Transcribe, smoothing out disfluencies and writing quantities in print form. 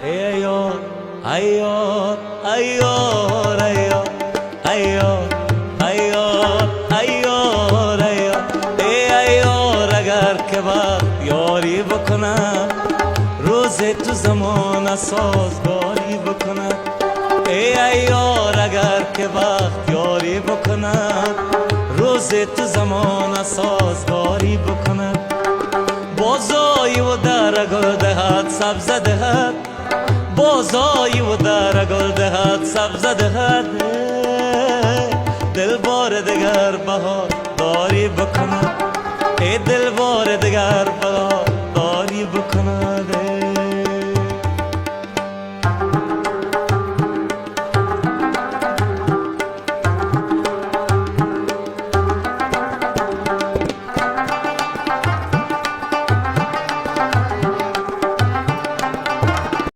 ای یار ای یار ای یار ای یار ای یار ای یار ای یار ای یار ای یار اگر که وقت یاری بکنم روز تو زمان سازگاری بکنم ای یار اگر که وقت یاری بکنم روز تو زمان سازگاری بکنم بازای و در گل دهد سبز دهد بازای و در گل دهد سبز دهد دل بار دگر بهار داری بکنم ای دل بار دگر بهار داری بکنم